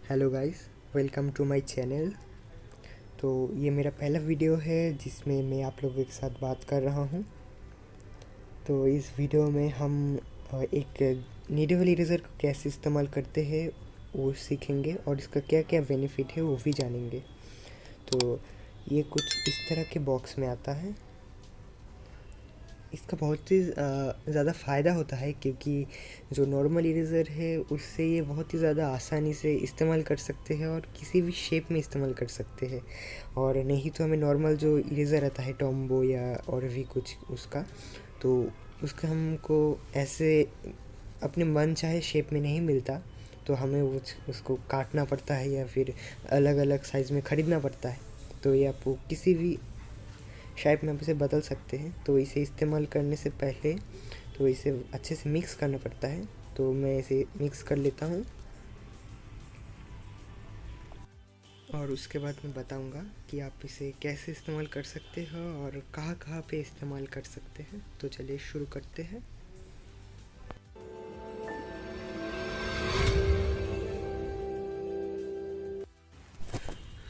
Hello guys, welcome to my channel. तो ये मेरा पहला वीडियो है जिसमें मैं आप लोगों के साथ बात कर रहा हूँ। तो इस वीडियो में हम एक नीडेबल इरेज़र को कैसे इस्तेमाल करते हैं वो सीखेंगे और इसका क्या क्या बेनिफिट है वो भी जानेंगे। तो ये कुछ इस तरह के बॉक्स में आता है। इसका बहुत ही ज़्यादा फ़ायदा होता है क्योंकि जो नॉर्मल इरेज़र है उससे ये बहुत ही ज़्यादा आसानी से इस्तेमाल कर सकते हैं और किसी भी शेप में इस्तेमाल कर सकते हैं। और नहीं तो हमें नॉर्मल जो इरेज़र आता है टॉम्बो या और भी कुछ उसका, तो उसका हमको ऐसे अपने मन चाहे शेप में नहीं मिलता, तो हमें उसको काटना पड़ता है या फिर अलग अलग साइज़ में ख़रीदना पड़ता है। तो ये आपको किसी भी शेप में आप इसे बदल सकते हैं। तो इसे इस्तेमाल करने से पहले तो इसे अच्छे से मिक्स करना पड़ता है। तो मैं इसे मिक्स कर लेता हूँ और उसके बाद मैं बताऊँगा कि आप इसे कैसे इस्तेमाल कर सकते हो और कहाँ कहाँ पे इस्तेमाल कर सकते हैं। तो चलिए शुरू करते हैं।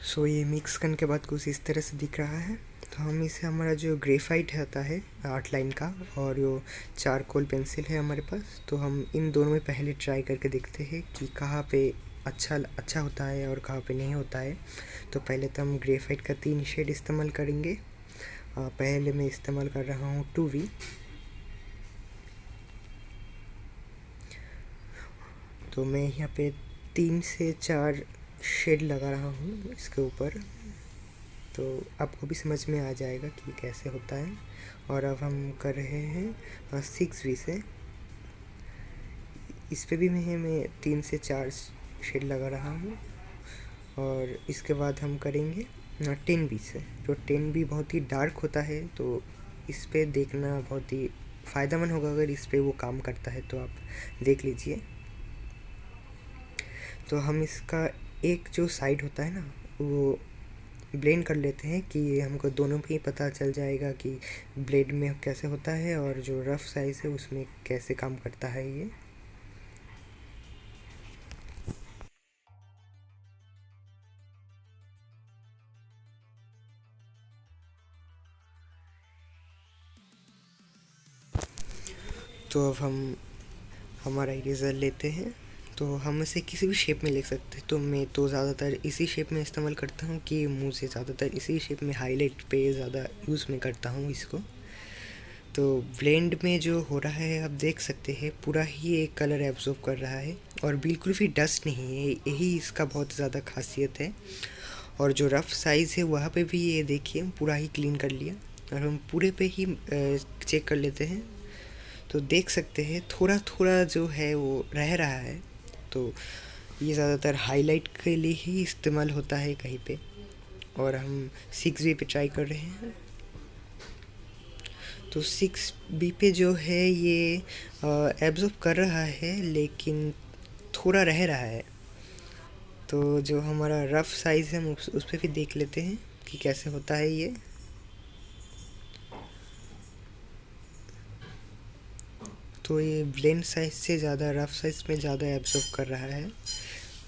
सो ये मिक्स करने के बाद कुछ इस तरह से दिख रहा है। तो हम इसे हमारा जो ग्रेफाइट होता है आर्ट लाइन का और जो चारकोल पेंसिल है हमारे पास, तो हम इन दोनों में पहले ट्राई करके देखते हैं कि कहाँ पे अच्छा होता है और कहाँ पे नहीं होता है। तो पहले तो हम ग्रेफाइट का 3 शेड इस्तेमाल करेंगे। पहले मैं इस्तेमाल कर रहा हूँ 2V। तो मैं यहाँ पे 3 से 4 शेड लगा रहा हूँ इसके ऊपर। तो आपको भी समझ में आ जाएगा कि कैसे होता है। और अब हम कर रहे हैं 6V से। इस पे भी मैं 3 से 4 शेड लगा रहा हूँ। और इसके बाद हम करेंगे 10V से। जो 10V बहुत ही डार्क होता है, तो इस पे देखना बहुत ही फ़ायदेमंद होगा। अगर इस पे वो काम करता है तो आप देख लीजिए। तो हम इसका एक जो साइड होता है ना, वो ब्लेंड कर लेते हैं कि हमको दोनों पे ही पता चल जाएगा कि ब्लेड में कैसे होता है और जो रफ़ साइज़ है उसमें कैसे काम करता है ये। तो अब हम हमारा इरेज़र लेते हैं। तो हम इसे किसी भी शेप में ले सकते हैं। तो मैं तो ज़्यादातर इसी शेप में इस्तेमाल करता हूँ कि मुझे ज़्यादातर इसी शेप में हाईलाइट पे ज़्यादा यूज़ में करता हूँ इसको। तो ब्लेंड में जो हो रहा है आप देख सकते हैं, पूरा ही एक कलर एब्जॉर्ब कर रहा है और बिल्कुल भी डस्ट नहीं है। यही इसका बहुत ज़्यादा खासियत है। और जो रफ़ साइज़ है वहाँ पे भी ये देखिए पूरा ही क्लीन कर लिया। और हम पूरे पे ही चेक कर लेते हैं। तो देख सकते हैं थोड़ा थोड़ा जो है वो रह रहा है। तो ये ज़्यादातर हाईलाइट के लिए ही इस्तेमाल होता है कहीं पे। और हम 6V पे ट्राई कर रहे हैं। तो 6B पे जो है ये एब्जॉर्ब कर रहा है लेकिन थोड़ा रह रहा है। तो जो हमारा रफ़ साइज़ है हम उस पर भी देख लेते हैं कि कैसे होता है ये। तो ये ब्लेंड साइज़ से ज़्यादा रफ़ साइज़ में ज़्यादा एब्जॉर्ब कर रहा है।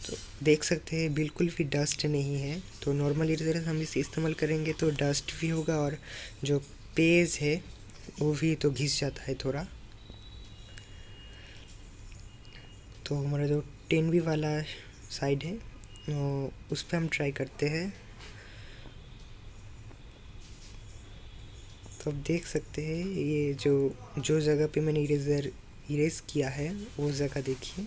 तो देख सकते हैं बिल्कुल भी डस्ट नहीं है। तो नॉर्मल इरेज़र हम इसे इस्तेमाल करेंगे तो डस्ट भी होगा और जो पेज है वो भी तो घिस जाता है थोड़ा। तो हमारा जो 10V वाला साइड है उस पर हम ट्राई करते हैं। तो आप देख सकते हैं ये जो जो जगह पे मैंने इरेज़ किया है वो जगह देखिए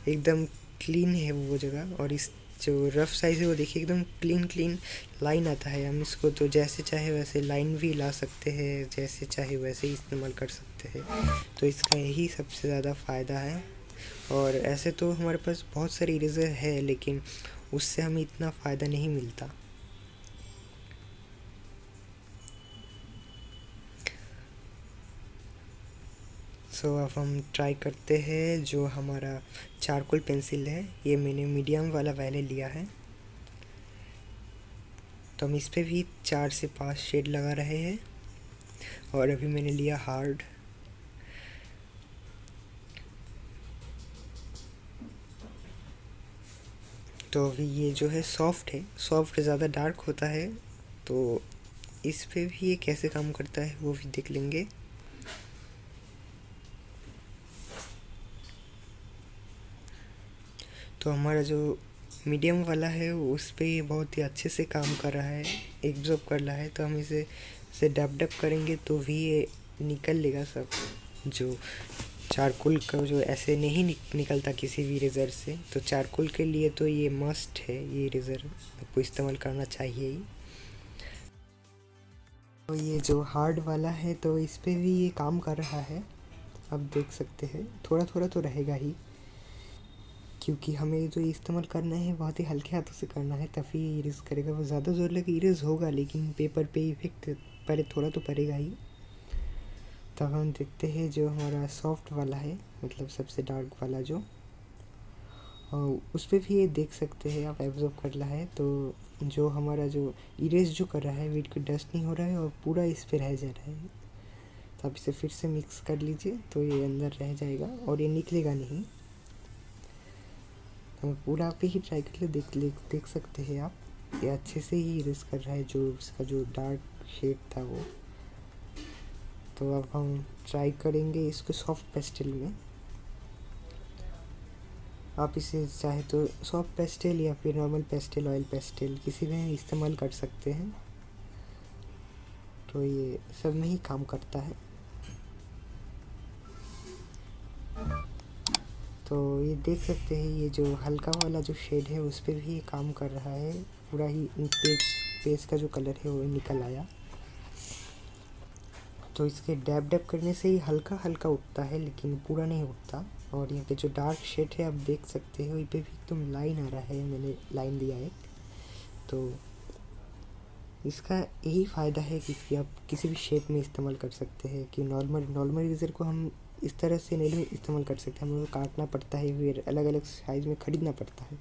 एकदम क्लीन है वो जगह। और इस जो रफ़ साइज़ है वो देखिए एकदम क्लीन लाइन आता है। हम इसको तो जैसे चाहे वैसे लाइन भी ला सकते हैं, जैसे चाहे वैसे ही इस्तेमाल कर सकते हैं। तो इसका यही सबसे ज़्यादा फ़ायदा है। और ऐसे तो हमारे पास बहुत सारे इरेज़र है लेकिन उससे हमें इतना फ़ायदा नहीं मिलता। सो अब हम ट्राई करते हैं जो हमारा चारकोल पेंसिल है। ये मैंने मीडियम वाला पहले लिया है। तो हम इस पे भी 4 से 5 शेड लगा रहे हैं। और अभी मैंने लिया हार्ड। तो अभी ये जो है सॉफ्ट है, सॉफ्ट ज़्यादा डार्क होता है, तो इस पे भी ये कैसे काम करता है वो भी देख लेंगे। तो हमारा जो मीडियम वाला है उस पे ये बहुत ही अच्छे से काम कर रहा है, एब्जॉर्ब कर रहा है। तो हम इसे डब डब करेंगे तो भी ये निकल लेगा सब। जो चारकोल का जो ऐसे नहीं निकलता किसी भी इरेज़र से, तो चारकोल के लिए तो ये मस्ट है, ये इरेज़र आपको इस्तेमाल करना चाहिए ही। तो ये जो हार्ड वाला है तो इस पे भी ये काम कर रहा है, आप देख सकते हैं। थोड़ा थोड़ा तो रहेगा ही, क्योंकि हमें जो इस्तेमाल करना है बहुत ही हल्के हाथों से करना है, तभी ये इरेज़ करेगा। वो ज़्यादा ज़ोर लगे इरेज़ होगा, लेकिन पेपर पे इफेक्ट पड़े थोड़ा तो पड़ेगा ही। तब हम देखते हैं जो हमारा सॉफ्ट वाला है, मतलब सबसे डार्क वाला जो, और उस पर भी ये देख सकते हैं आप, एब्जॉर्ब कर रहा है। तो जो हमारा जो इरेज जो कर रहा है, वीट को डस्ट नहीं हो रहा है और पूरा इस पर रह जा रहा है। तो आप इसे फिर से मिक्स कर लीजिए तो ये अंदर रह जाएगा और ये निकलेगा नहीं। तो पूरा आप ही ट्राई कर ले, देख सकते हैं आप, ये अच्छे से ही इरेज कर रहा है जो उसका जो डार्क शेड था वो। तो अब हम ट्राई करेंगे इसको सॉफ्ट पेस्टल में। आप इसे चाहे तो सॉफ्ट पेस्टल या फिर नॉर्मल पेस्टल, ऑयल पेस्टल, किसी में इस्तेमाल कर सकते हैं। तो ये सब में ही काम करता है। तो ये देख सकते हैं ये जो हल्का वाला जो शेड है उस पर भी ये काम कर रहा है। पूरा ही पेज का जो कलर है वो निकल आया। तो इसके डैब डैब करने से ही हल्का हल्का उठता है, लेकिन पूरा नहीं उठता। और यहाँ पे जो डार्क शेड है आप देख सकते हो, वहीं पे भी एकदम लाइन आ रहा है, मैंने लाइन दिया है। तो इसका यही फ़ायदा है कि आप किसी भी शेप में इस्तेमाल कर सकते हैं। कि नॉर्मल इरेज़र को हम इस तरह से नहीं इस्तेमाल कर सकते, हमें वो काटना पड़ता है, फिर अलग अलग साइज़ में ख़रीदना पड़ता है।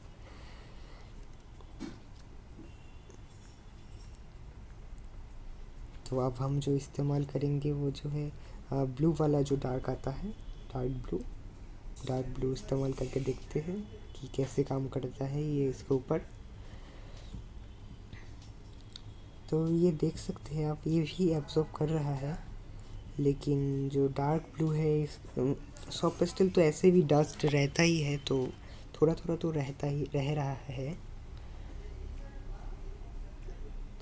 तो अब हम जो इस्तेमाल करेंगे वो जो है ब्लू वाला जो डार्क आता है, डार्क ब्लू इस्तेमाल करके देखते हैं कि कैसे काम करता है ये इसके ऊपर। तो ये देख सकते हैं आप, ये भी एब्जॉर्ब कर रहा है। लेकिन जो डार्क ब्लू है, सॉफ्ट पेस्टल तो ऐसे भी डस्ट रहता ही है, तो थोड़ा थोड़ा तो रह रहा है।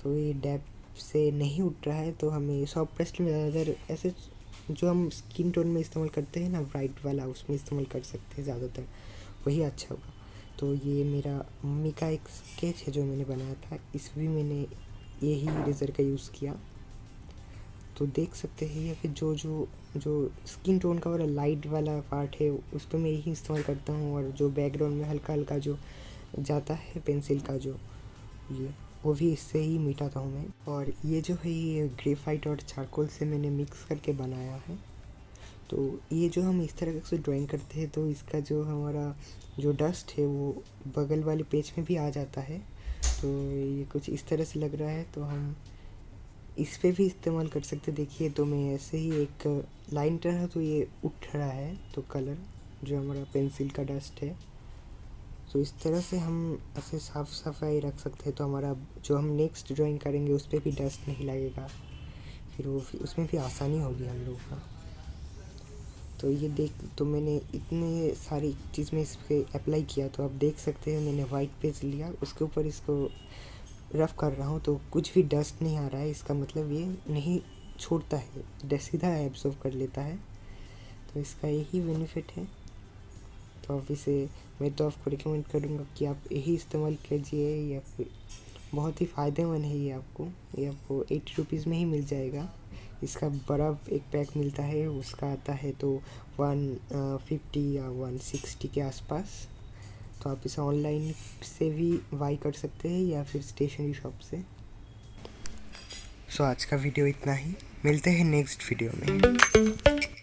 तो ये डैप से नहीं उठ रहा है। तो हमें सॉफ्ट पेस्टल में ज़्यादातर ऐसे जो हम स्किन टोन में इस्तेमाल करते हैं ना, ब्राइट वाला, उसमें इस्तेमाल कर सकते हैं ज़्यादातर, वही अच्छा होगा। तो ये मेरा मम्मी का एक स्केच है जो मैंने बनाया था, इस भी मैंने यही इरेज़र का यूज़ किया। तो देख सकते हैं, या फिर जो स्किन टोन का वाला लाइट वाला पार्ट है उस पर मैं यही इस्तेमाल करता हूँ। और जो बैकग्राउंड में हल्का हल्का जो जाता है पेंसिल का जो, ये वो भी इससे ही मिटाता हूँ मैं। और ये जो है ये ग्रेफाइट और चारकोल से मैंने मिक्स करके बनाया है। तो ये जो हम इस तरह से ड्राइंग करते हैं तो इसका जो हमारा जो डस्ट है वो बगल वाले पेज में भी आ जाता है। तो ये कुछ इस तरह से लग रहा है, तो हम इस पे भी इस्तेमाल कर सकते। देखिए, तो मैं ऐसे ही एक लाइन तरह, तो ये उठ रहा है, तो कलर जो हमारा पेंसिल का डस्ट है, तो इस तरह से हम ऐसे साफ सफाई रख सकते हैं। तो हमारा जो हम नेक्स्ट ड्राइंग करेंगे उस पर भी डस्ट नहीं लगेगा, फिर वो उसमें भी आसानी होगी हम लोगों का। तो ये तो मैंने इतने सारी चीज़ में इस पर अप्लाई किया। तो आप देख सकते हैं मैंने वाइट पेज लिया, उसके ऊपर इसको रफ़ कर रहा हूँ, तो कुछ भी डस्ट नहीं आ रहा है। इसका मतलब ये नहीं छोड़ता है, डस्ट सीधा एब्जॉर्ब कर लेता है। तो इसका यही बेनिफिट है। तो आप इसे, मैं तो आपको रिकमेंड करूँगा कि आप यही इस्तेमाल कीजिए, या फिर बहुत ही फ़ायदेमंद है ये आपको 80 रुपीज़ में ही मिल जाएगा। इसका बड़ा एक पैक मिलता है, उसका आता है तो 150 या 160 के आसपास। तो आप इसे ऑनलाइन से भी बाई कर सकते हैं या फिर स्टेशनरी शॉप से। सो आज का वीडियो इतना ही, मिलते हैं नेक्स्ट वीडियो में।